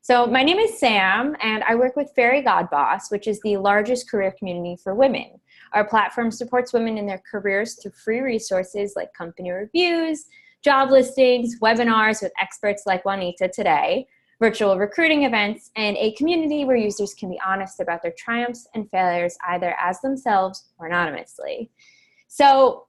So my name is Sam, and I work with Fairy Godboss, which is the largest career community for women. Our platform supports women in their careers through free resources like company reviews, job listings, webinars with experts like Juanita today, virtual recruiting events, and a community where users can be honest about their triumphs and failures either as themselves or anonymously. So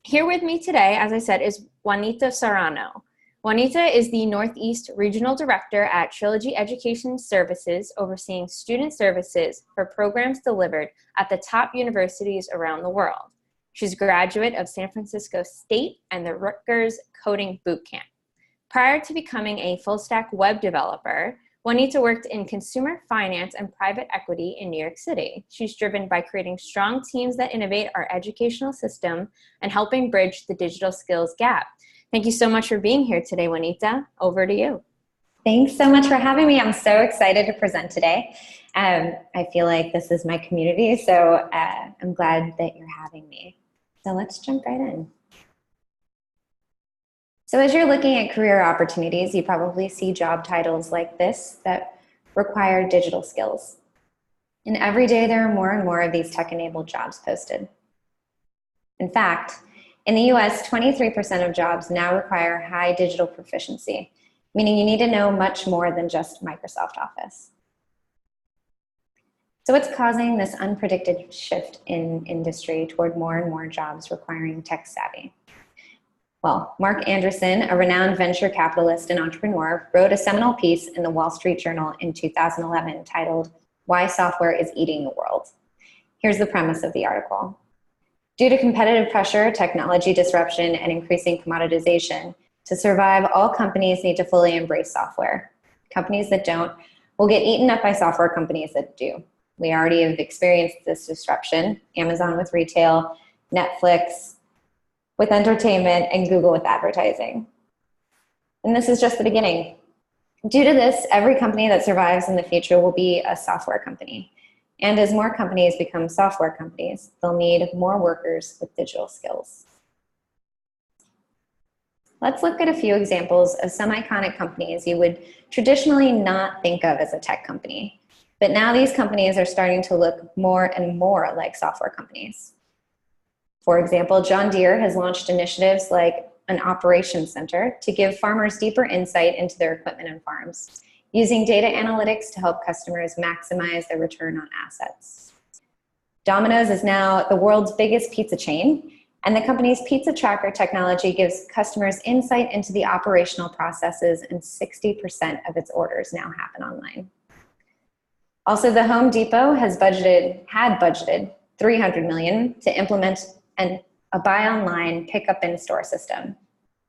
here with me today, as I said, is Juanita Serrano. Juanita is the Northeast Regional Director at Trilogy Education Services, overseeing student services for programs delivered at the top universities around the world. She's a graduate of San Francisco State and the Rutgers Coding Bootcamp. Prior to becoming a full-stack web developer, Juanita worked in consumer finance and private equity in New York City. She's driven by creating strong teams that innovate our educational system and helping bridge the digital skills gap. Thank you so much for being here today, Juanita. Over to you. Thanks so much for having me. I'm so excited to present today. I feel like this is my community, so I'm glad that you're having me. So let's jump right in. So as you're looking at career opportunities, you probably see job titles like this that require digital skills. And every day there are more and more of these tech-enabled jobs posted. In fact, in the US, 23% of jobs now require high digital proficiency, meaning you need to know much more than just Microsoft Office. So what's causing this unpredicted shift in industry toward more and more jobs requiring tech savvy? Well, Mark Anderson, a renowned venture capitalist and entrepreneur, wrote a seminal piece in the Wall Street Journal in 2011 titled, "Why Software is Eating the World." Here's the premise of the article. Due to competitive pressure, technology disruption, and increasing commoditization, to survive, all companies need to fully embrace software. Companies that don't will get eaten up by software companies that do. We already have experienced this disruption, Amazon with retail, Netflix with entertainment, and Google with advertising. And this is just the beginning. Due to this, every company that survives in the future will be a software company. And as more companies become software companies, they'll need more workers with digital skills. Let's look at a few examples of some iconic companies you would traditionally not think of as a tech company. But now these companies are starting to look more and more like software companies. For example, John Deere has launched initiatives like an operations center to give farmers deeper insight into their equipment and farms, using data analytics to help customers maximize their return on assets. Domino's is now the world's biggest pizza chain, and the company's pizza tracker technology gives customers insight into the operational processes, and 60% of its orders now happen online. Also, the Home Depot had budgeted $300 million to implement a buy online, pick up in store system.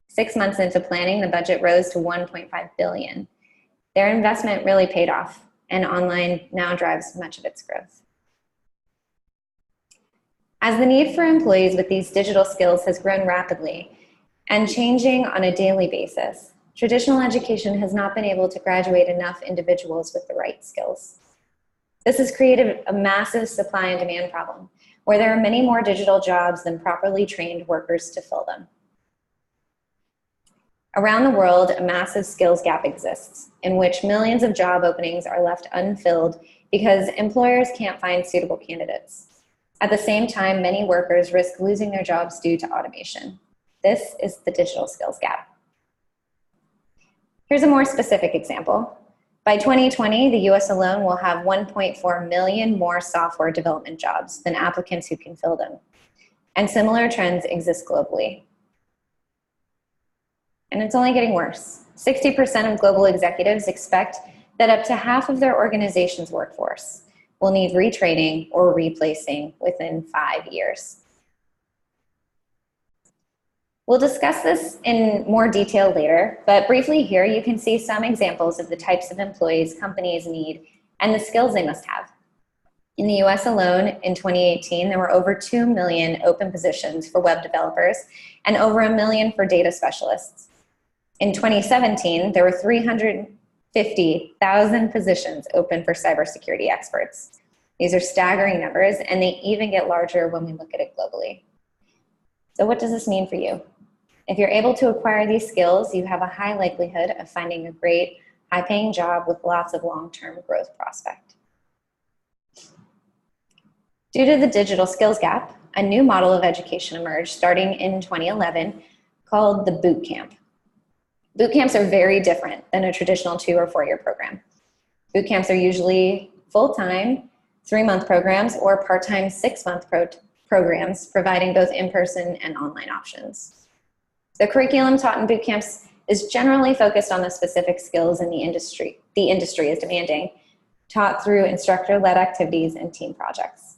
6 months into planning, the budget rose to $1.5 billion. Their investment really paid off, and online now drives much of its growth. As the need for employees with these digital skills has grown rapidly and changing on a daily basis, traditional education has not been able to graduate enough individuals with the right skills. This has created a massive supply and demand problem, where there are many more digital jobs than properly trained workers to fill them. Around the world, a massive skills gap exists, in which millions of job openings are left unfilled because employers can't find suitable candidates. At the same time, many workers risk losing their jobs due to automation. This is the digital skills gap. Here's a more specific example. By 2020, the US alone will have 1.4 million more software development jobs than applicants who can fill them. And similar trends exist globally. And it's only getting worse. 60% of global executives expect that up to half of their organization's workforce will need retraining or replacing within 5 years. We'll discuss this in more detail later, but briefly here you can see some examples of the types of employees companies need and the skills they must have. In the US alone, in 2018, there were over 2 million open positions for web developers and over 1 million for data specialists. In 2017, there were 350,000 positions open for cybersecurity experts. These are staggering numbers, and they even get larger when we look at it globally. So what does this mean for you? If you're able to acquire these skills, you have a high likelihood of finding a great, high-paying job with lots of long-term growth prospect. Due to the digital skills gap, a new model of education emerged starting in 2011 called the bootcamp. Bootcamps are very different than a traditional 2 or 4 year program. Bootcamps are usually full-time, 3-month programs or part-time 6-month programs, providing both in-person and online options. The curriculum taught in bootcamps is generally focused on the specific skills in the industry is demanding, taught through instructor-led activities and team projects.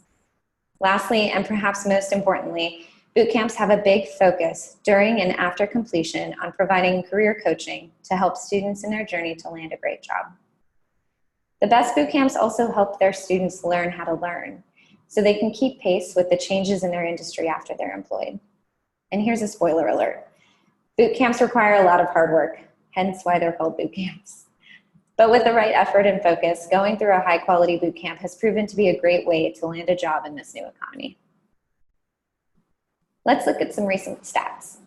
Lastly, and perhaps most importantly, bootcamps have a big focus during and after completion on providing career coaching to help students in their journey to land a great job. The best bootcamps also help their students learn how to learn so they can keep pace with the changes in their industry after they're employed. And here's a spoiler alert. Bootcamps require a lot of hard work, hence why they're called bootcamps. But with the right effort and focus, going through a high-quality bootcamp has proven to be a great way to land a job in this new economy. Let's look at some recent stats.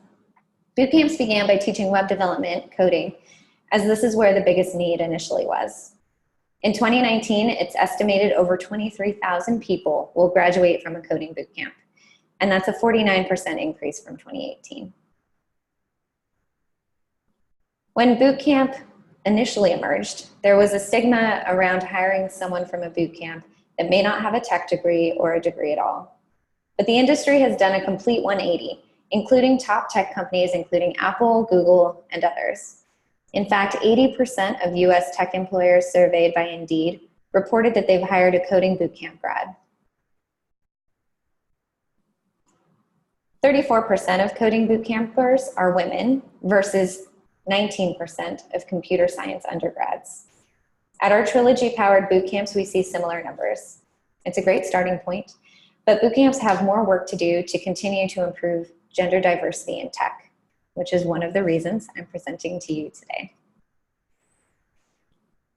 Bootcamps began by teaching web development, coding, as this is where the biggest need initially was. In 2019, it's estimated over 23,000 people will graduate from a coding bootcamp, and that's a 49% increase from 2018. When bootcamp initially emerged, there was a stigma around hiring someone from a bootcamp that may not have a tech degree or a degree at all. But the industry has done a complete 180, including top tech companies, including Apple, Google, and others. In fact, 80% of US tech employers surveyed by Indeed reported that they've hired a coding bootcamp grad. 34% of coding bootcampers are women versus 19% of computer science undergrads. At our Trilogy-powered bootcamps, we see similar numbers. It's a great starting point, but bootcamps have more work to do to continue to improve gender diversity in tech, which is one of the reasons I'm presenting to you today.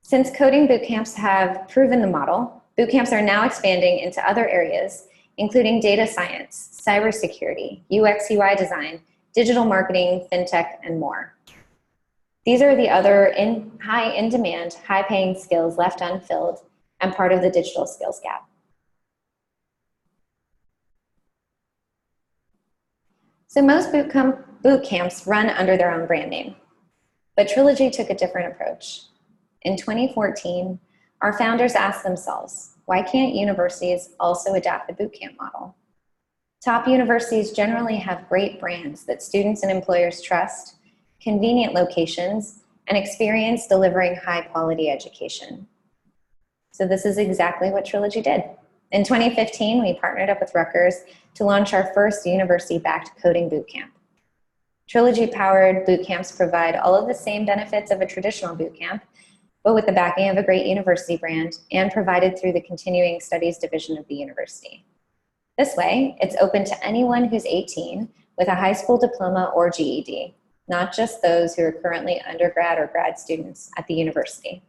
Since coding bootcamps have proven the model, bootcamps are now expanding into other areas, including data science, cybersecurity, UX/UI design, digital marketing, fintech, and more. These are the other high in-demand, high-paying skills left unfilled and part of the digital skills gap. So most bootcamps run under their own brand name, but Trilogy took a different approach. In 2014, our founders asked themselves, why can't universities also adapt the bootcamp model? Top universities generally have great brands that students and employers trust, convenient locations, and experience delivering high-quality education. So this is exactly what Trilogy did. In 2015, we partnered up with Rutgers to launch our first university-backed coding bootcamp. Trilogy-powered bootcamps provide all of the same benefits of a traditional bootcamp, but with the backing of a great university brand and provided through the continuing studies division of the university. This way, it's open to anyone who's 18 with a high school diploma or GED, not just those who are currently undergrad or grad students at the university.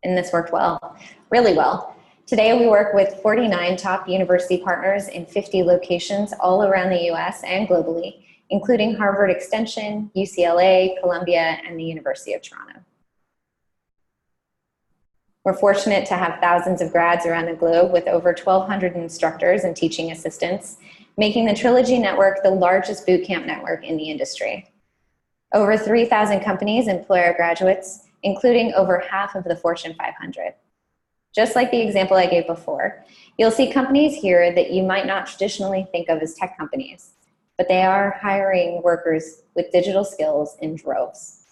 And this worked well, really well. Today we work with 49 top university partners in 50 locations all around the US and globally, including Harvard Extension, UCLA, Columbia, and the University of Toronto. We're fortunate to have thousands of grads around the globe with over 1,200 instructors and teaching assistants, making the Trilogy network the largest bootcamp network in the industry. Over 3,000 companies employ our graduates, including over half of the Fortune 500. Just like the example I gave before, you'll see companies here that you might not traditionally think of as tech companies, but they are hiring workers with digital skills in droves.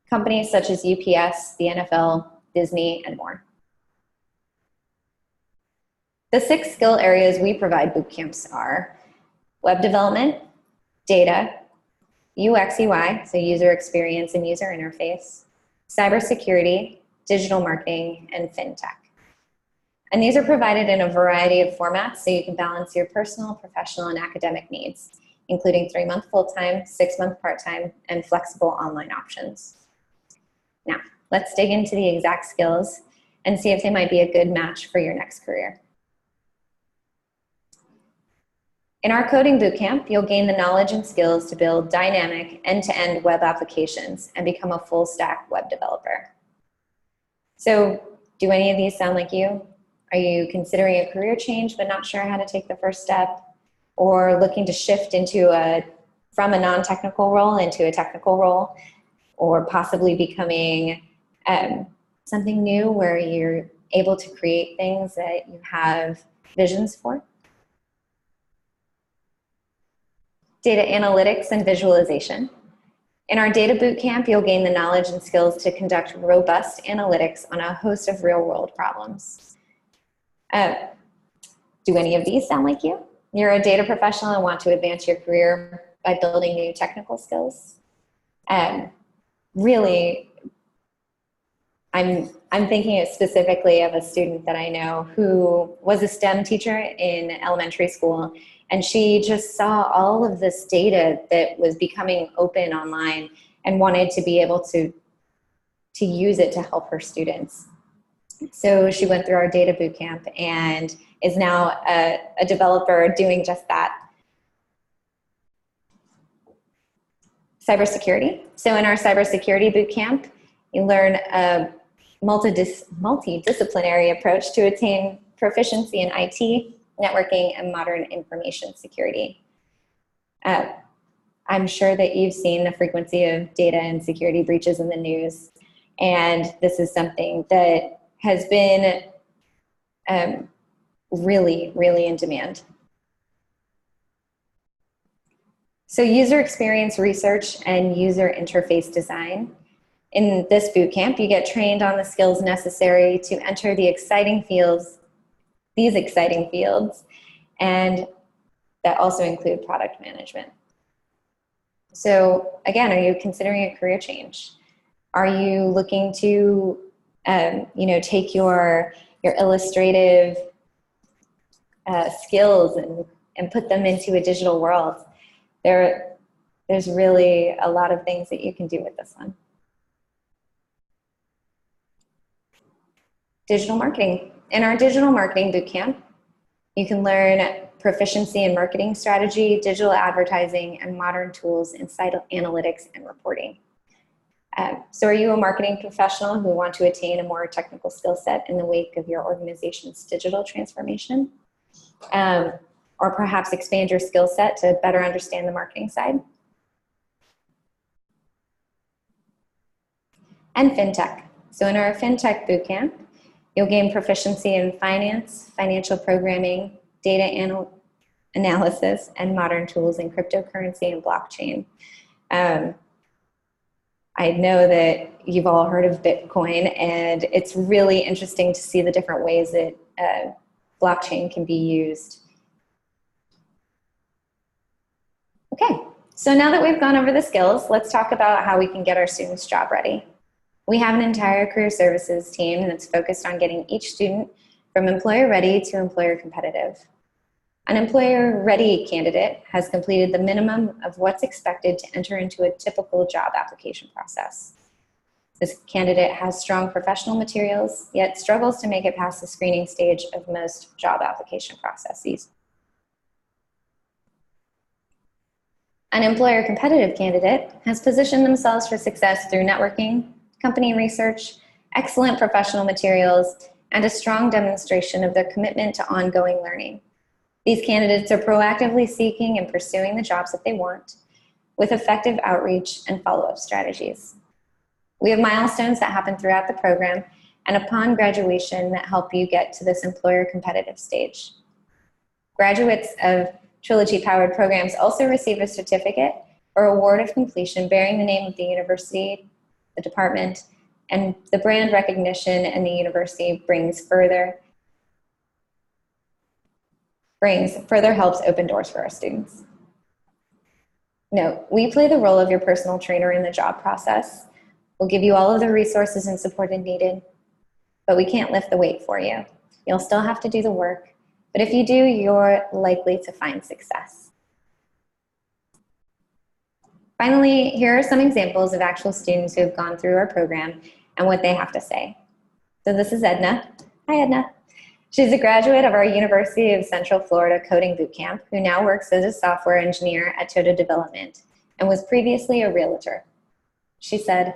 Companies such as UPS, the NFL, Disney, and more. The 6 skill areas we provide bootcamps are web development, data, UX/UI, so user experience and user interface, cybersecurity, digital marketing, and fintech. And these are provided in a variety of formats so you can balance your personal, professional, and academic needs, including 3-month full-time, 6-month part-time, and flexible online options. Now, let's dig into the exact skills and see if they might be a good match for your next career. In our coding bootcamp, you'll gain the knowledge and skills to build dynamic end-to-end web applications and become a full-stack web developer. So, do any of these sound like you? Are you considering a career change but not sure how to take the first step? Or looking to shift from a non-technical role into a technical role? Or possibly becoming something new where you're able to create things that you have visions for? Data analytics and visualization. In our data bootcamp, you'll gain the knowledge and skills to conduct robust analytics on a host of real-world problems. Do any of these sound like you? You're a data professional and want to advance your career by building new technical skills. Really, I'm thinking specifically of a student that I know who was a STEM teacher in elementary school, and she just saw all of this data that was becoming open online and wanted to be able to use it to help her students. So she went through our data bootcamp and is now a developer doing just that. Cybersecurity. So in our cybersecurity bootcamp, you learn a multidisciplinary approach to attain proficiency in IT, networking, and modern information security. I'm sure that you've seen the frequency of data and security breaches in the news, and this is something that has been really, really in demand. So user experience research and user interface design. In this bootcamp, you get trained on the skills necessary to enter these exciting fields, and that also include product management. So again, are you considering a career change? Are you looking to take your illustrative skills and put them into a digital world? There's really a lot of things that you can do with this one. Digital marketing. In our digital marketing bootcamp, you can learn proficiency in marketing strategy, digital advertising, and modern tools in site analytics and reporting. So are you a marketing professional who want to attain a more technical skill set in the wake of your organization's digital transformation? Or perhaps expand your skill set to better understand the marketing side? And FinTech. So in our FinTech bootcamp, you'll gain proficiency in finance, financial programming, data analysis, and modern tools in cryptocurrency and blockchain. I know that you've all heard of Bitcoin, and it's really interesting to see the different ways that blockchain can be used. Okay, so now that we've gone over the skills, let's talk about how we can get our students job ready. We have an entire career services team that's focused on getting each student from employer ready to employer competitive. An employer ready candidate has completed the minimum of what's expected to enter into a typical job application process. This candidate has strong professional materials, yet struggles to make it past the screening stage of most job application processes. An employer competitive candidate has positioned themselves for success through networking, company research, excellent professional materials, and a strong demonstration of their commitment to ongoing learning. These candidates are proactively seeking and pursuing the jobs that they want with effective outreach and follow-up strategies. We have milestones that happen throughout the program and upon graduation that help you get to this employer competitive stage. Graduates of Trilogy-powered programs also receive a certificate or award of completion bearing the name of the university, the department, and the brand recognition and the university further helps open doors for our students. Note, we play the role of your personal trainer in the job process. We'll give you all of the resources and support needed, but we can't lift the weight for you. You'll still have to do the work, but if you do, you're likely to find success. Finally, here are some examples of actual students who have gone through our program and what they have to say. So this is Edna. Hi, Edna. She's a graduate of our University of Central Florida Coding Bootcamp, who now works as a software engineer at Toto Development and was previously a realtor. She said,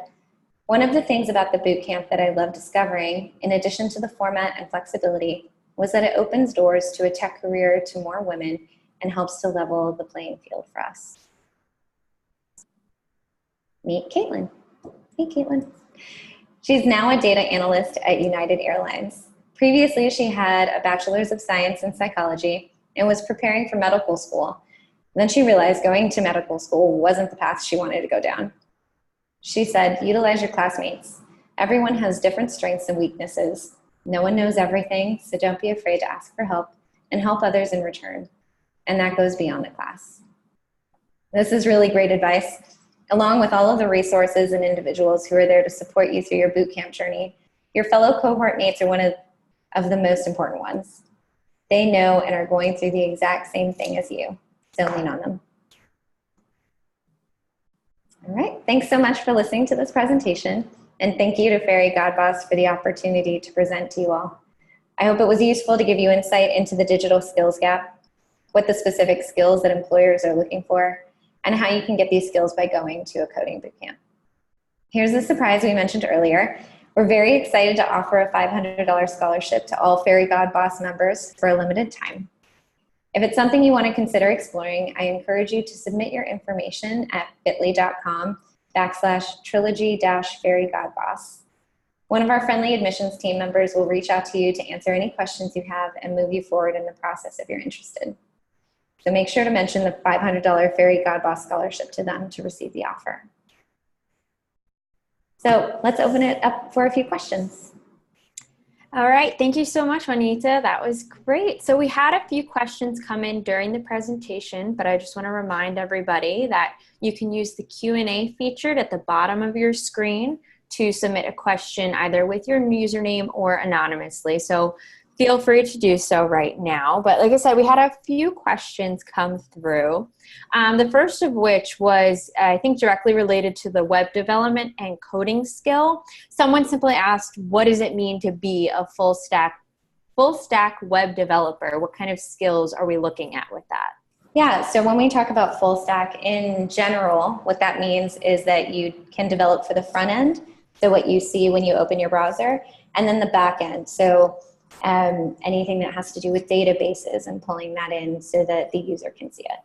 "One of the things about the bootcamp that I love discovering, in addition to the format and flexibility, was that it opens doors to a tech career to more women and helps to level the playing field for us." Meet Caitlin. Hey, Caitlin. She's now a data analyst at United Airlines. Previously, she had a bachelor's of science in psychology and was preparing for medical school. Then she realized going to medical school wasn't the path she wanted to go down. She said, "Utilize your classmates. Everyone has different strengths and weaknesses. No one knows everything, so don't be afraid to ask for help and help others in return. And that goes beyond the class." This is really great advice. Along with all of the resources and individuals who are there to support you through your bootcamp journey, your fellow cohort mates are one of the most important ones. They know and are going through the exact same thing as you, so lean on them. All right, thanks so much for listening to this presentation, and thank you to Fairy Godboss for the opportunity to present to you all. I hope it was useful to give you insight into the digital skills gap, what the specific skills that employers are looking for, and how you can get these skills by going to a coding bootcamp. Here's the surprise we mentioned earlier. We're very excited to offer a $500 scholarship to all Fairy Godboss members for a limited time. If it's something you want to consider exploring, I encourage you to submit your information at bit.ly/trilogy-fairygodboss. One of our friendly admissions team members will reach out to you to answer any questions you have and move you forward in the process if you're interested. So make sure to mention the $500 Fairy Godboss scholarship to them to receive the offer. So let's open it up for a few questions. All right, thank you so much, Juanita. That was great. So we had a few questions come in during the presentation, but I just want to remind everybody that you can use the Q&A featured at the bottom of your screen to submit a question either with your username or anonymously. So feel free to do so right now. But like I said, we had a few questions come through. The first of which was, I think, directly related to the web development and coding skill. Someone simply asked, what does it mean to be a full stack web developer? What kind of skills are we looking at with that? Yeah, so when we talk about full stack in general, what that means is that you can develop for the front end, so what you see when you open your browser, and then the back end. So anything that has to do with databases and pulling that in so that the user can see it.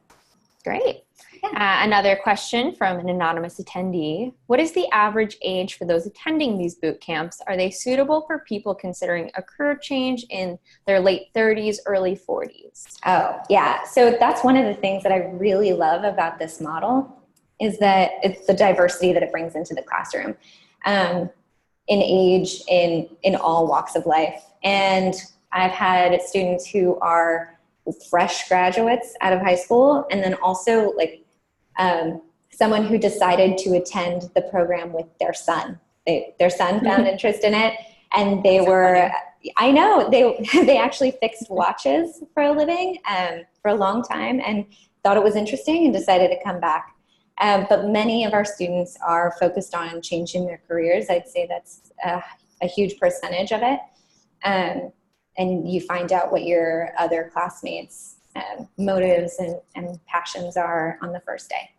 Great. Yeah. Another question from an anonymous attendee. What is the average age for those attending these boot camps? Are they suitable for people considering a career change in their late 30s, early 40s? Oh, yeah. So that's one of the things that I really love about this model is that it's the diversity that it brings into the classroom. In age, in all walks of life. And I've had students who are fresh graduates out of high school, and then also like someone who decided to attend the program with their son. Their son found interest in it, and they were, I know, they actually fixed watches for a living for a long time and thought it was interesting and decided to come back. But many of our students are focused on changing their careers. I'd say that's a huge percentage of it. And you find out what your other classmates' motives and passions are on the first day.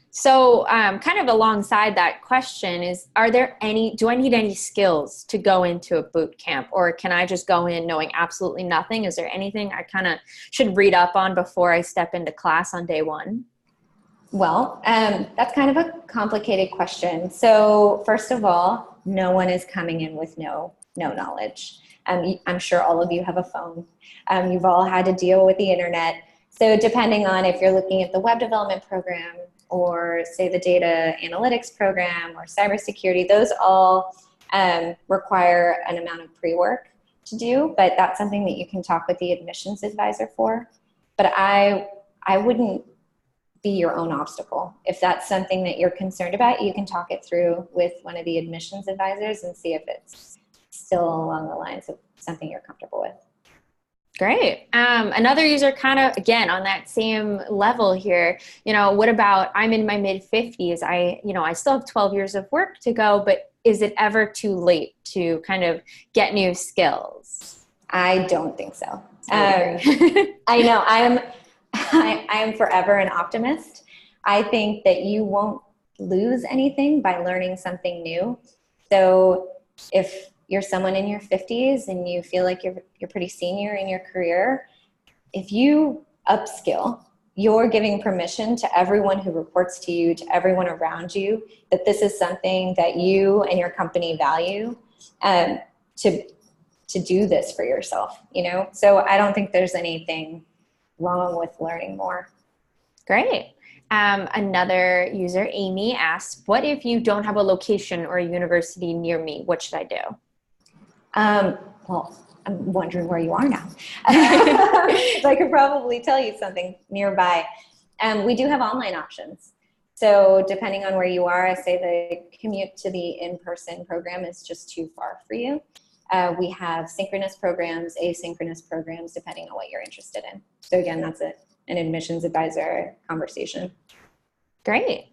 So kind of alongside that question is, do I need any skills to go into a boot camp, or can I just go in knowing absolutely nothing? Is there anything I kind of should read up on before I step into class on day one? Well, that's kind of a complicated question. So first of all, no one is coming in with no knowledge. I'm sure all of you have a phone. You've all had to deal with the internet. So depending on if you're looking at the web development program or say the data analytics program or cybersecurity, those all require an amount of pre-work to do, but that's something that you can talk with the admissions advisor for. But I wouldn't be your own obstacle. If that's something that you're concerned about, you can talk it through with one of the admissions advisors and see if it's still along the lines of something you're comfortable with. Great. Another user kind of, again, on that same level here, what about, I'm in my mid 50s. I still have 12 years of work to go, but is it ever too late to kind of get new skills? I don't think so. Okay. I know I am forever an optimist. I think that you won't lose anything by learning something new. So if you're someone in your 50s and you feel like you're pretty senior in your career, if you upskill, you're giving permission to everyone who reports to you, to everyone around you, that this is something that you and your company value, to do this for yourself, you know? So I don't think there's anything wrong with learning more. Great. Another user, Amy, asks, what if you don't have a location or a university near me? What should I do? Well, I'm wondering where you are now. So I could probably tell you something nearby. We do have online options. So depending on where you are, I say the commute to the in-person program is just too far for you. We have synchronous programs, asynchronous programs, depending on what you're interested in. So again, that's an admissions advisor conversation. Great.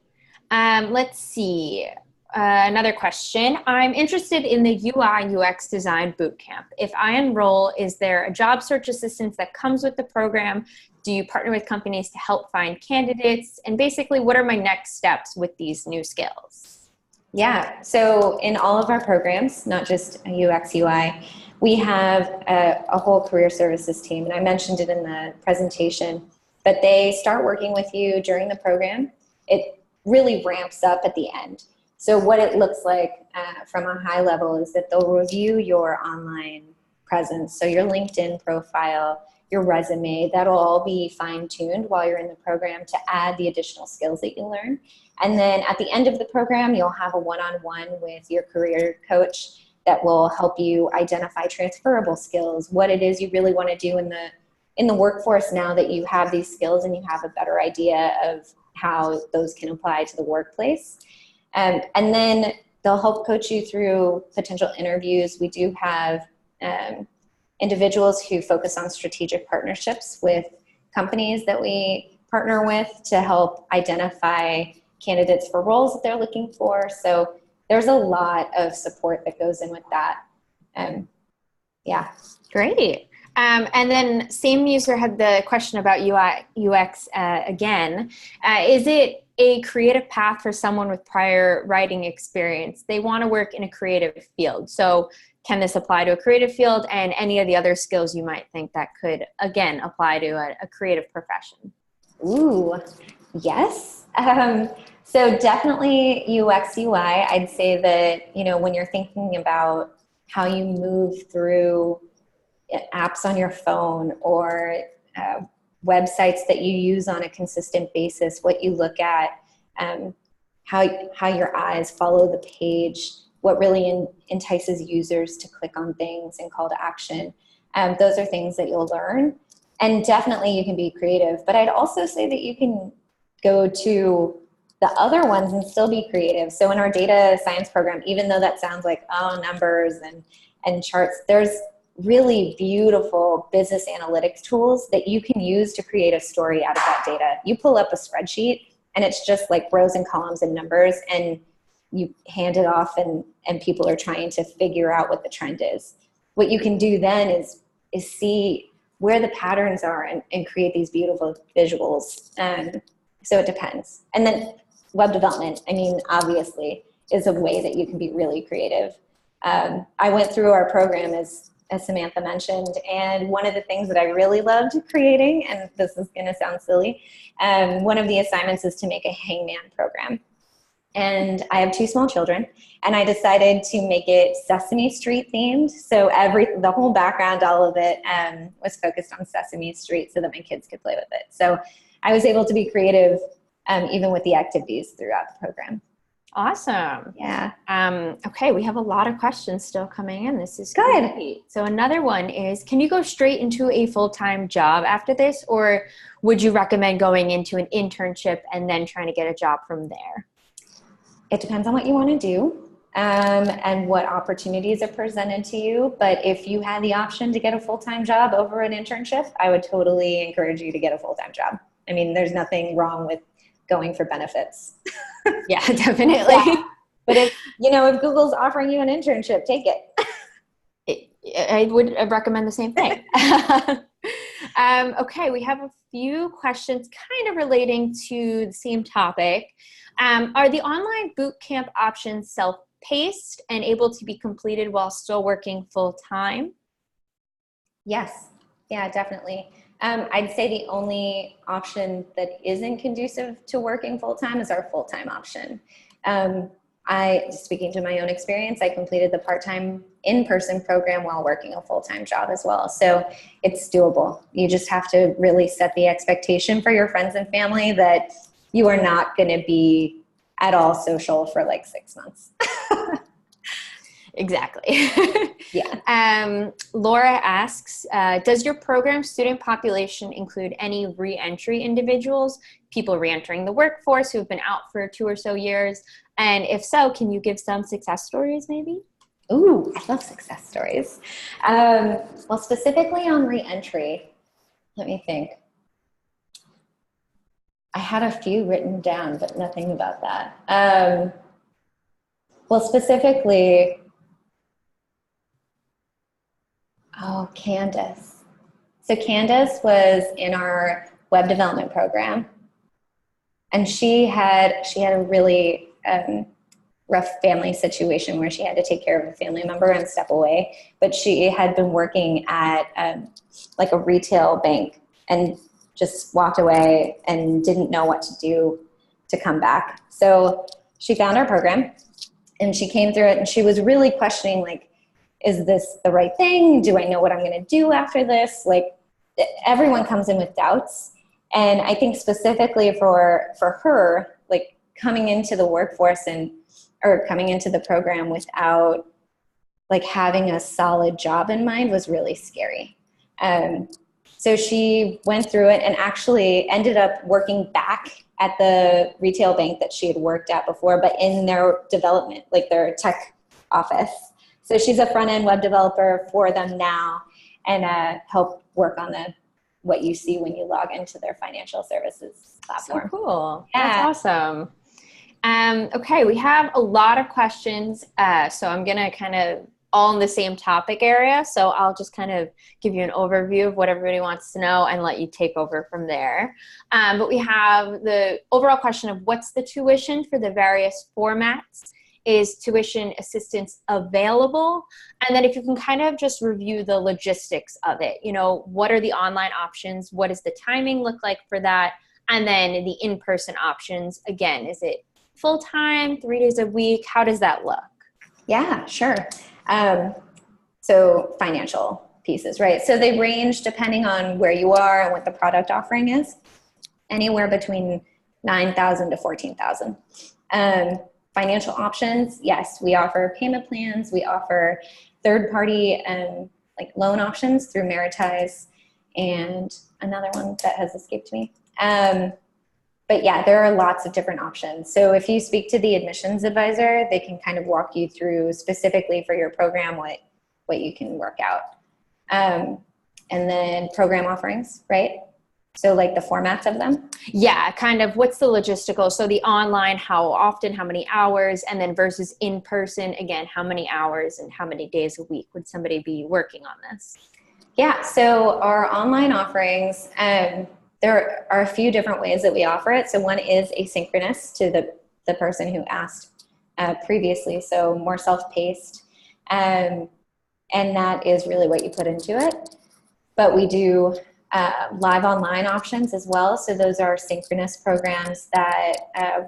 Let's see. Another question. I'm interested in the UI UX design bootcamp. If I enroll, is there a job search assistance that comes with the program? Do you partner with companies to help find candidates? And basically, what are my next steps with these new skills? Yeah, so in all of our programs, not just UX UI, we have a whole career services team. And I mentioned it in the presentation, but they start working with you during the program. It really ramps up at the end. So what it looks like from a high level is that they'll review your online presence. So your LinkedIn profile, your resume, that'll all be fine-tuned while you're in the program to add the additional skills that you learn. And then at the end of the program, you'll have a one-on-one with your career coach that will help you identify transferable skills, what it is you really want to do in the workforce now that you have these skills and you have a better idea of how those can apply to the workplace. And then they'll help coach you through potential interviews. We do have individuals who focus on strategic partnerships with companies that we partner with to help identify candidates for roles that they're looking for. So there's a lot of support that goes in with that. Yeah. Great. And then same user had the question about UI, UX again. Is it a creative path for someone with prior writing experience? They want to work in a creative field. So can this apply to a creative field and any of the other skills you might think that could, again, apply to a creative profession? Ooh, yes. So definitely UX, UI. I'd say that, you know, when you're thinking about how you move through apps on your phone or websites that you use on a consistent basis, what you look at, how your eyes follow the page, what really entices users to click on things and call to action. Those are things that you'll learn. And definitely you can be creative. But I'd also say that you can go to the other ones and still be creative. So in our data science program, even though that sounds like, oh, numbers and charts, there's really beautiful business analytics tools that you can use to create a story out of that data. You pull up a spreadsheet and it's just like rows and columns and numbers, and you hand it off and people are trying to figure out what the trend is. What you can do then is see where the patterns are and create these beautiful visuals. So it depends. And then web development, I mean, obviously, is a way that you can be really creative. I went through our program as Samantha mentioned, and one of the things that I really loved creating, and this is going to sound silly, one of the assignments is to make a hangman program. And I have 2 small children, and I decided to make it Sesame Street themed. So the whole background, all of it was focused on Sesame Street so that my kids could play with it. So I was able to be creative even with the activities throughout the program. Awesome. Yeah. Okay, we have a lot of questions still coming in. This is good. Great. So another one is, can you go straight into a full-time job after this, or would you recommend going into an internship and then trying to get a job from there? It depends on what you want to do and what opportunities are presented to you. But if you had the option to get a full-time job over an internship, I would totally encourage you to get a full-time job. I mean, there's nothing wrong with going for benefits. Yeah, definitely. Yeah. But if Google's offering you an internship, take it. I would recommend the same thing. Okay, we have a few questions kind of relating to the same topic. Are the online bootcamp options self-paced and able to be completed while still working full-time? Yes, yeah, definitely. I'd say the only option that isn't conducive to working full-time is our full-time option. Speaking to my own experience, I completed the part-time in-person program while working a full-time job as well. So it's doable. You just have to really set the expectation for your friends and family that you are not going to be at all social for like 6 months. Exactly. Yeah. Laura asks, does your program student population include any re-entry individuals, people re-entering the workforce who have been out for 2 or so years? And if so, can you give some success stories maybe? Ooh, I love success stories. Well, specifically on re-entry, let me think. I had a few written down, but nothing about that. Well, specifically, Candace. So Candace was in our web development program, and she had a really rough family situation where she had to take care of a family member and step away. But she had been working at like a retail bank and just walked away and didn't know what to do to come back. So she found our program and she came through it, and she was really questioning, like, is this the right thing? Do I know what I'm going to do after this? Like, everyone comes in with doubts. And I think specifically for her, like, coming into the workforce or coming into the program without like having a solid job in mind was really scary. So she went through it and actually ended up working back at the retail bank that she had worked at before, but in their development, like their tech office. So she's a front-end web developer for them now, and help work on what you see when you log into their financial services platform. So cool. Yeah. That's awesome. Okay, we have a lot of questions, so I'm going to kind of all in the same topic area, so I'll just kind of give you an overview of what everybody wants to know and let you take over from there. But we have the overall question of what's the tuition for the various formats? Is tuition assistance available? And then if you can kind of just review the logistics of it, you know, what are the online options? What does the timing look like for that? And then the in-person options, again, is it full-time, 3 days a week? How does that look? Yeah, sure. So financial pieces, right? So they range depending on where you are and what the product offering is, anywhere between $9,000 to $14,000. Financial options, yes, we offer payment plans. We offer third-party like loan options through Meritize, and another one that has escaped me. But yeah, there are lots of different options. So if you speak to the admissions advisor, they can kind of walk you through specifically for your program what you can work out. And then program offerings, right? So like the formats of them? Yeah, kind of what's the logistical? So the online, how often, how many hours, and then versus in person, again, how many hours and how many days a week would somebody be working on this? Yeah, so our online offerings, there are a few different ways that we offer it. So one is asynchronous to the person who asked previously, so more self-paced. And that is really what you put into it. But we do live online options as well. So those are synchronous programs that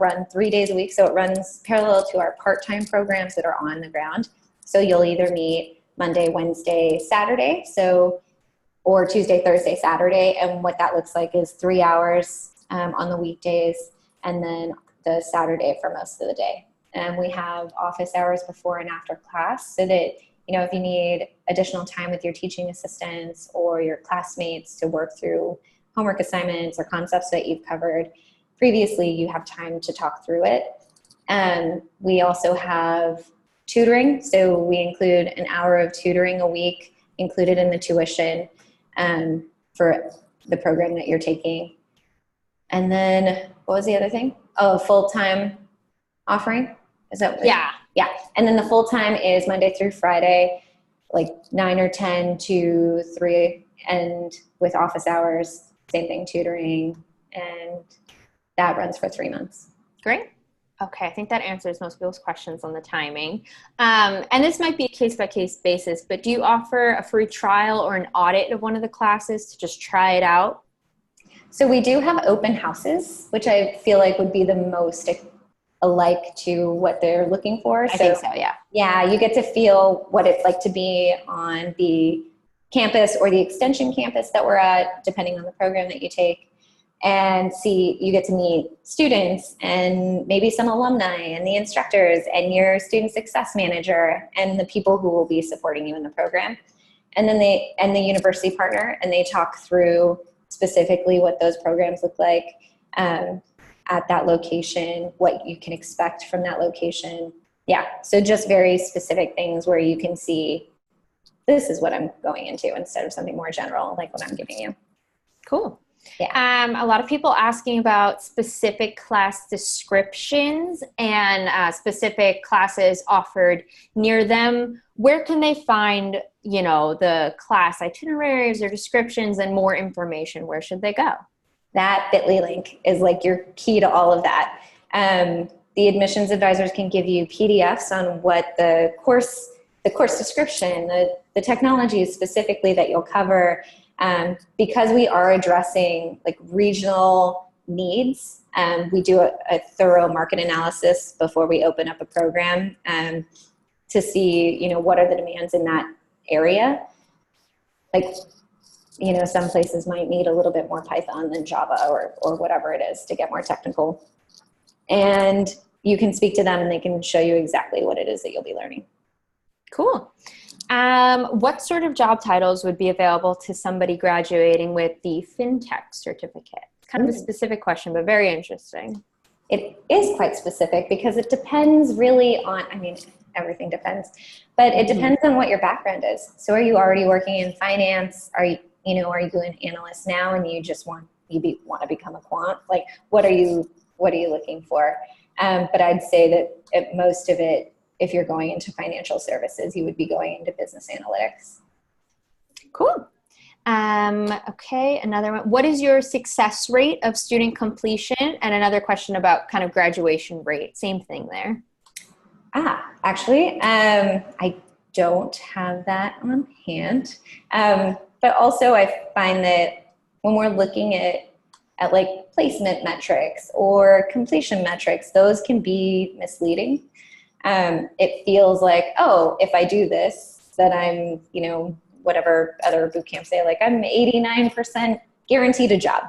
run 3 days a week. So it runs parallel to our part-time programs that are on the ground. So you'll either meet Monday, Wednesday, Saturday. Or Tuesday, Thursday, Saturday. And what that looks like is 3 hours on the weekdays, and then the Saturday for most of the day. And we have office hours before and after class, so that, you know, if you need additional time with your teaching assistants or your classmates to work through homework assignments or concepts that you've covered previously, you have time to talk through it. And we also have tutoring. So we include an hour of tutoring a week included in the tuition for the program that you're taking. And then what was the other thing? Oh, full-time offering. Is that what? Yeah. Yeah. And then the full-time is Monday through Friday, like 9 or 10 to 3, and with office hours, same thing, tutoring, and that runs for 3 months. Great. Okay, I think that answers most people's questions on the timing. And this might be a case-by-case basis, but do you offer a free trial or an audit of one of the classes to just try it out? So we do have open houses, which I feel like would be the most alike to what they're looking for. I think so, yeah. Yeah, you get to feel what it's like to be on the campus or the extension campus that we're at, depending on the program that you take. And you get to meet students and maybe some alumni and the instructors and your student success manager and the people who will be supporting you in the program. And then the university partner, and they talk through specifically what those programs look like at that location, what you can expect from that location. Yeah, so just very specific things where you can see, this is what I'm going into, instead of something more general like what I'm giving you. Cool. Yeah. A lot of people asking about specific class descriptions and specific classes offered near them. Where can they find, the class itineraries or descriptions and more information? Where should they go? That bit.ly link is like your key to all of that. The admissions advisors can give you PDFs on what the course description, the technologies specifically that you'll cover. Because we are addressing like regional needs, we do a thorough market analysis before we open up a program to see, what are the demands in that area. Like, some places might need a little bit more Python than Java or whatever it is to get more technical. And you can speak to them and they can show you exactly what it is that you'll be learning. Cool. What sort of job titles would be available to somebody graduating with the FINTECH certificate? Kind of a specific question, but very interesting. It is quite specific because it depends really on, everything depends, but it depends on what your background is. So are you already working in finance? Are you an analyst now and you just want to become a quant? Like, what are you looking for? But I'd say that at most of it, if you're going into financial services, you would be going into business analytics. Cool. Okay, another one. What is your success rate of student completion? And another question about kind of graduation rate. Same thing there. Actually, I don't have that on hand. But also I find that when we're looking at like placement metrics or completion metrics, those can be misleading. It feels like, if I do this, that I'm, whatever other boot camps say, like I'm 89% guaranteed a job.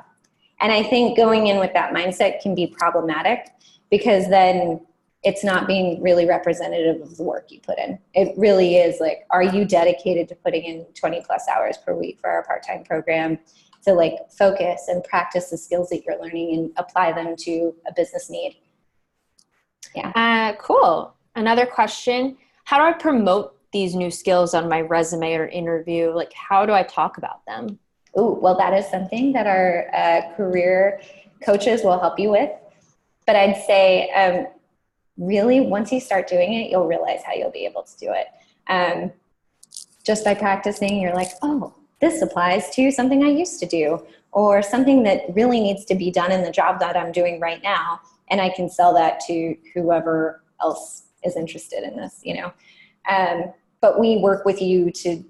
And I think going in with that mindset can be problematic because then it's not being really representative of the work you put in. It really is like, are you dedicated to putting in 20 plus hours per week for our part-time program to like focus and practice the skills that you're learning and apply them to a business need? Yeah. Cool. Another question, how do I promote these new skills on my resume or interview? Like, how do I talk about them? Well, that is something that our career coaches will help you with. But I'd say really, once you start doing it, you'll realize how you'll be able to do it. Just by practicing, you're like, this applies to something I used to do or something that really needs to be done in the job that I'm doing right now. And I can sell that to whoever else is interested in this, but we work with you to,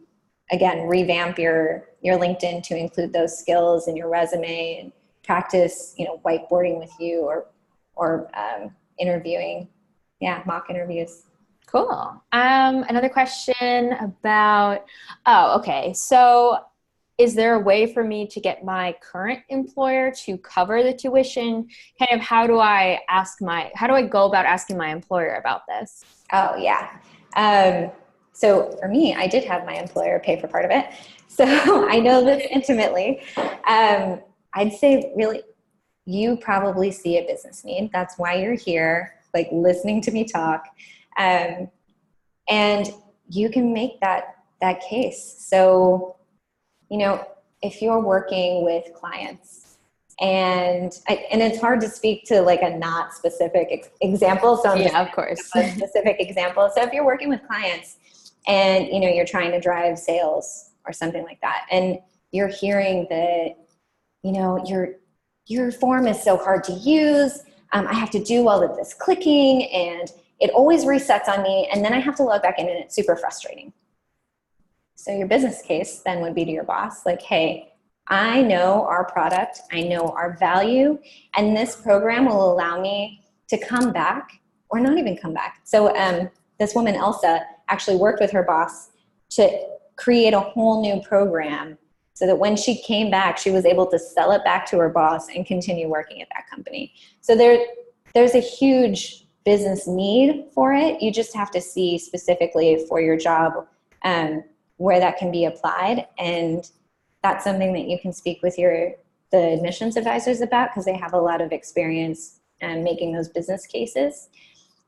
again, revamp your LinkedIn to include those skills in your resume and practice, whiteboarding with you or interviewing. Yeah, mock interviews. Cool. Another question about, okay. So is there a way for me to get my current employer to cover the tuition? Kind of how do I go about asking my employer about this? Oh, yeah. So for me, I did have my employer pay for part of it. So I know this intimately. I'd say really, you probably see a business need. That's why you're here, like listening to me talk. And you can make that case. So, if you're working with clients and it's hard to speak to like a not specific example. So I'm of course. a specific example. So if you're working with clients and, you know, you're trying to drive sales or something like that. And you're hearing that, you know, your form is so hard to use. I have to do all of this clicking and it always resets on me. And then I have to log back in and it's super frustrating. So your business case then would be to your boss, like, hey, I know our product, I know our value, and this program will allow me to come back or not even come back. So this woman, Elsa, actually worked with her boss to create a whole new program so that when she came back, she was able to sell it back to her boss and continue working at that company. So there's a huge business need for it. You just have to see specifically for your job where that can be applied. And that's something that you can speak with the admissions advisors about, because they have a lot of experience making those business cases.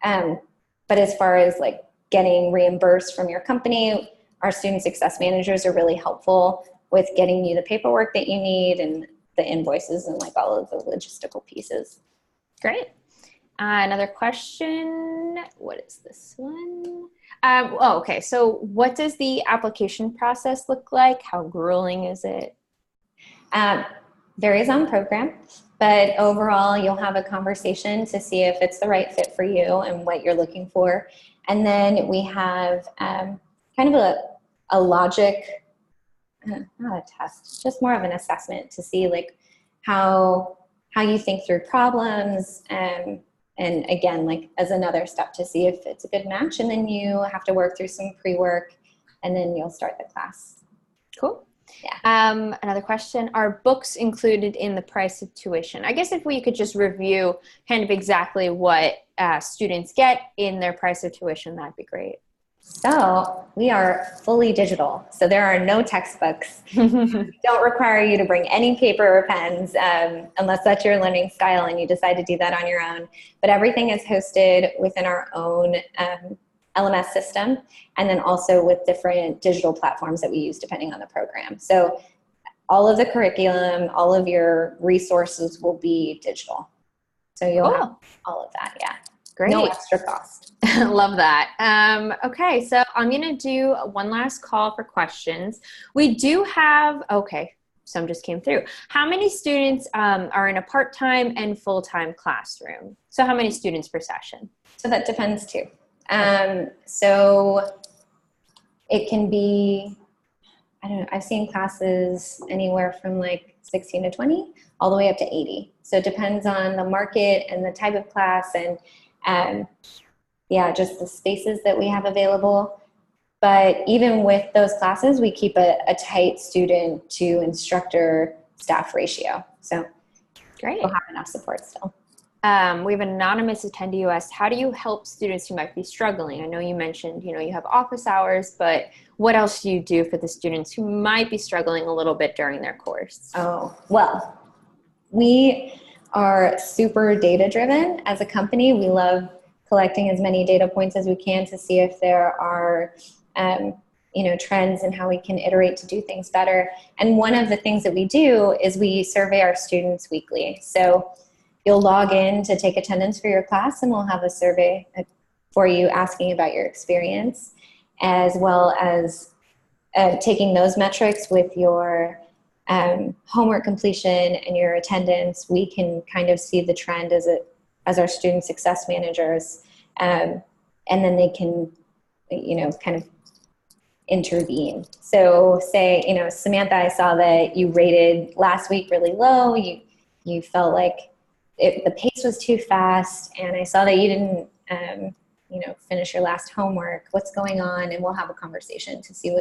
But as far as like getting reimbursed from your company, our student success managers are really helpful with getting you the paperwork that you need and the invoices and like all of the logistical pieces. Great. Another question. What is this one? Okay. So what does the application process look like? How grueling is it? Varies on program, but overall you'll have a conversation to see if it's the right fit for you and what you're looking for. And then we have kind of a logic, not a test, just more of an assessment to see like how you think through problems. And again, like as another step to see if it's a good match, and then you have to work through some pre-work and then you'll start the class. Cool. Yeah. Another question, are books included in the price of tuition? I guess if we could just review kind of exactly what students get in their price of tuition, that'd be great. So we are fully digital. So there are no textbooks. Don't require you to bring any paper or pens unless that's your learning style and you decide to do that on your own. But everything is hosted within our own LMS system, and then also with different digital platforms that we use depending on the program. So all of the curriculum, all of your resources will be digital. So you'll have all of that, yeah. Great. No extra cost. Love that. Okay, so I'm going to do one last call for questions. We do have, okay, some just came through. How many students are in a part-time and full-time classroom? So how many students per session? So that depends too. So it can be, I don't know, I've seen classes anywhere from like 16 to 20 all the way up to 80. So it depends on the market and the type of class and yeah, just the spaces that we have available. But even with those classes, we keep a tight student to instructor staff ratio. So great. We'll have enough support still. We have an anonymous attendee who asked, how do you help students who might be struggling? I know you mentioned, you know, you have office hours, but what else do you do for the students who might be struggling a little bit during their course? Oh, well, we are super data driven as a company. We love collecting as many data points as we can to see if there are you know, trends and how we can iterate to do things better. And one of the things that we do is we survey our students weekly. So you'll log in to take attendance for your class and we'll have a survey for you asking about your experience, as well as taking those metrics with your homework completion and your attendance. We can kind of see the trend as our student success managers, and then they can, you know, kind of intervene. So say, you know, Samantha, I saw that you rated last week really low. You felt like the pace was too fast, and I saw that you didn't, you know, finish your last homework. What's going on? And we'll have a conversation to see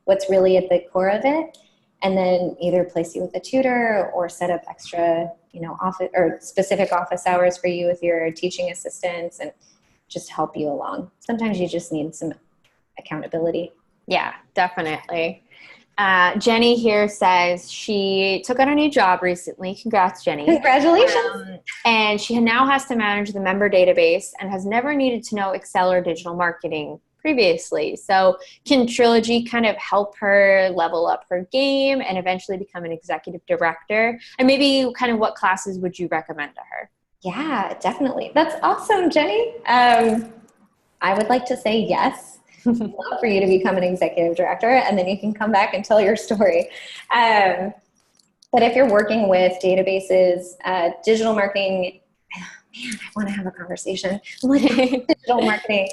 what's really at the core of it, and then either place you with a tutor or set up extra, you know, office or specific office hours for you with your teaching assistants and just help you along. Sometimes you just need some accountability. Yeah, definitely. Jenny here says she took on a new job recently. Congrats, Jenny. Congratulations. And she now has to manage the member database and has never needed to know Excel or digital marketing previously. So can Trilogy kind of help her level up her game and eventually become an executive director? And maybe kind of what classes would you recommend to her? Yeah, definitely. That's awesome, Jenny. I would like to say yes. I'd love for you to become an executive director, and then you can come back and tell your story. But if you're working with databases, digital marketing, man, I want to have a conversation. I'm like, digital marketing.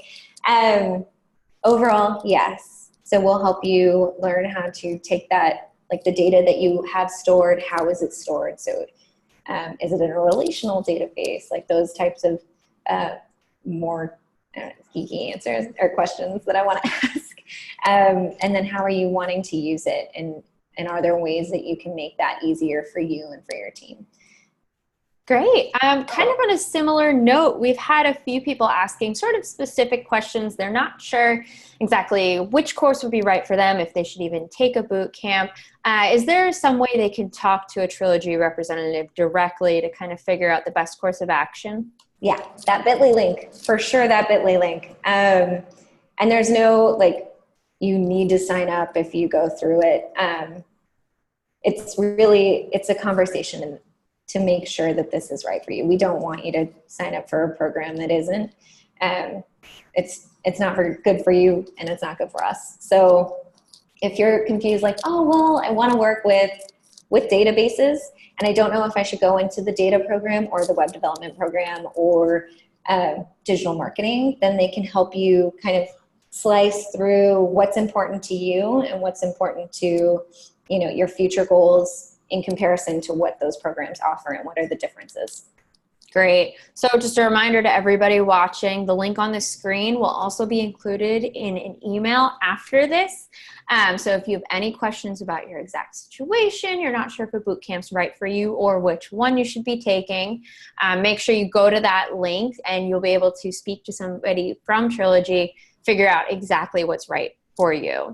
Overall, yes. So we'll help you learn how to take that, like the data that you have stored, how is it stored? So is it in a relational database? Like those types of more geeky answers or questions that I want to ask. And then how are you wanting to use it? And are there ways that you can make that easier for you and for your team? Great. Kind of on a similar note, we've had a few people asking sort of specific questions. They're not sure exactly which course would be right for them, if they should even take a boot camp. Is there some way they can talk to a Trilogy representative directly to kind of figure out the best course of action? Yeah, that bit.ly link, for sure, that bit.ly link. And there's no, like, you need to sign up if you go through it. It's a conversation to make sure that this is right for you. We don't want you to sign up for a program that isn't. It's not good for you, and it's not good for us. So if you're confused, like, oh, well, I want to work with databases, and I don't know if I should go into the data program or the web development program or digital marketing, then they can help you kind of slice through what's important to you and what's important to, your future goals in comparison to what those programs offer and what are the differences. Great. So just a reminder to everybody watching, the link on the screen will also be included in an email after this. So if you have any questions about your exact situation, you're not sure if a boot camp's right for you or which one you should be taking, make sure you go to that link and you'll be able to speak to somebody from Trilogy, figure out exactly what's right for you.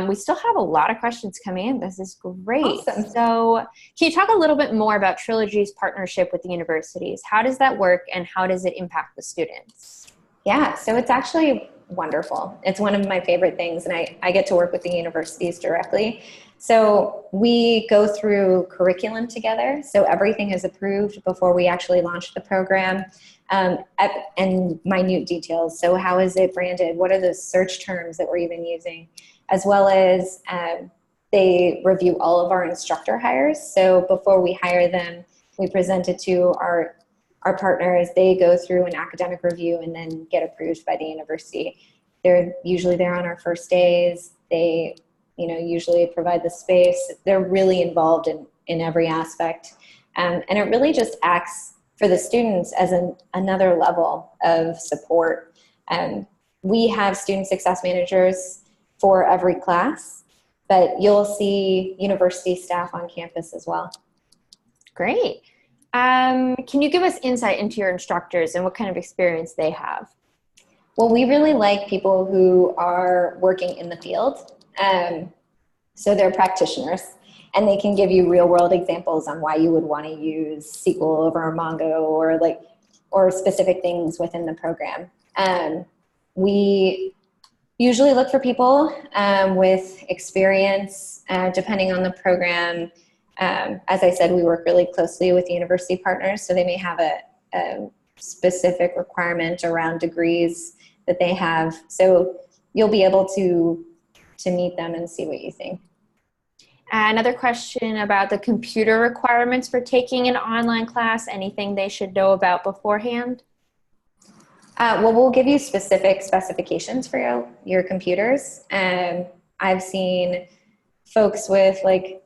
We still have a lot of questions coming in. This is great. Awesome. So can you talk a little bit more about Trilogy's partnership with the universities? How does that work and how does it impact the students? Yeah, so it's actually wonderful. It's one of my favorite things, and I get to work with the universities directly. So we go through curriculum together. So everything is approved before we actually launch the program. And minute details. So how is it branded? What are the search terms that we're even using? As well as they review all of our instructor hires. So before we hire them, we present it to our partners. They go through an academic review and then get approved by the university. They're usually there on our first days. They usually provide the space. They're really involved in every aspect. And it really just acts for the students as another level of support. We have student success managers for every class, but you'll see university staff on campus as well. Great. Can you give us insight into your instructors and what kind of experience they have? Well, we really like people who are working in the field. So they're practitioners, and they can give you real world examples on why you would want to use SQL over Mongo or specific things within the program. We usually look for people with experience, depending on the program. As I said, we work really closely with the university partners, so they may have a specific requirement around degrees that they have. So you'll be able to meet them and see what you think. Another question about the computer requirements for taking an online class, anything they should know about beforehand? Well, we'll give you specific specifications for your computers. I've seen folks with like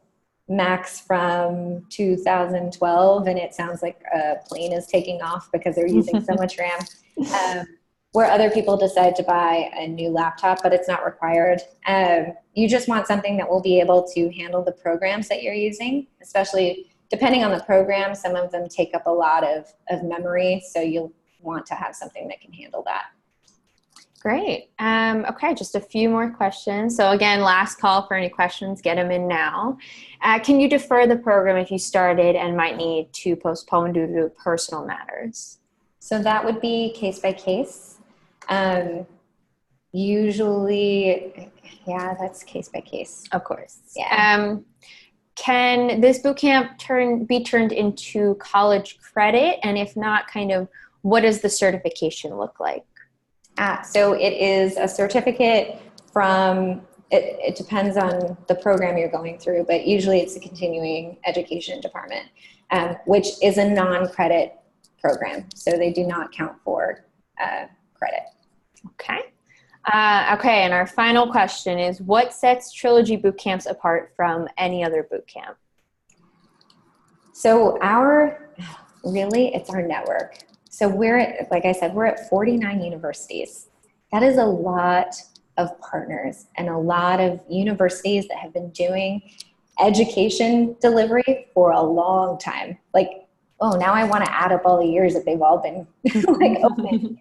Macs from 2012, and it sounds like a plane is taking off because they're using so much RAM. Where other people decide to buy a new laptop, but it's not required. You just want something that will be able to handle the programs that you're using, especially depending on the program. Some of them take up a lot of memory, so you'll want to have something that can handle that. Great. Okay, just a few more questions. So again, last call for any questions, get them in now. Can you defer the program if you started and might need to postpone due to personal matters? So that would be case by case. Usually, yeah, that's case by case. Of course. Yeah. Can this bootcamp be turned into college credit? And if not, kind of what does the certification look like? So it is a certificate from, it depends on the program you're going through, but usually it's a continuing education department, which is a non-credit program. So they do not count for credit. Okay. Okay, and our final question is, what sets Trilogy bootcamps apart from any other bootcamp? So really, it's our network. So like I said, we're at 49 universities. That is a lot of partners and a lot of universities that have been doing education delivery for a long time. Like, oh, now I want to add up all the years that they've all been like open.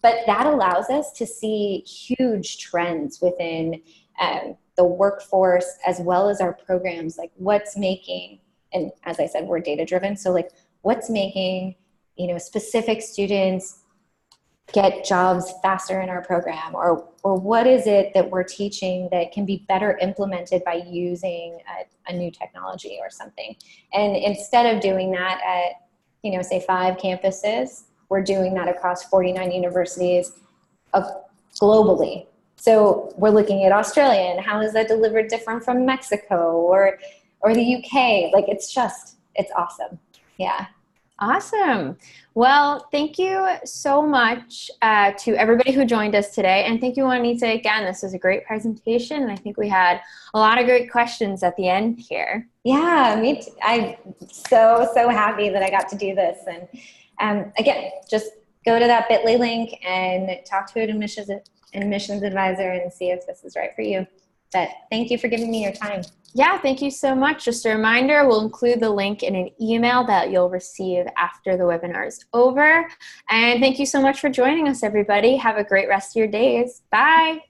But that allows us to see huge trends within the workforce, as well as our programs, like what's making, and as I said, we're data driven. So like what's making, specific students get jobs faster in our program, or what is it that we're teaching that can be better implemented by using a new technology or something. And instead of doing that at, say 5 campuses, we're doing that across 49 universities globally. So we're looking at Australia and how is that delivered different from Mexico or the UK? Like it's awesome. Yeah. Awesome. Well, thank you so much to everybody who joined us today. And thank you, Juanita, again. This was a great presentation. And I think we had a lot of great questions at the end here. Yeah, me too. I'm so happy that I got to do this. And again, just go to that bit.ly link and talk to an admissions advisor and see if this is right for you. But thank you for giving me your time. Yeah, thank you so much. Just a reminder, we'll include the link in an email that you'll receive after the webinar is over. And thank you so much for joining us, everybody. Have a great rest of your days. Bye.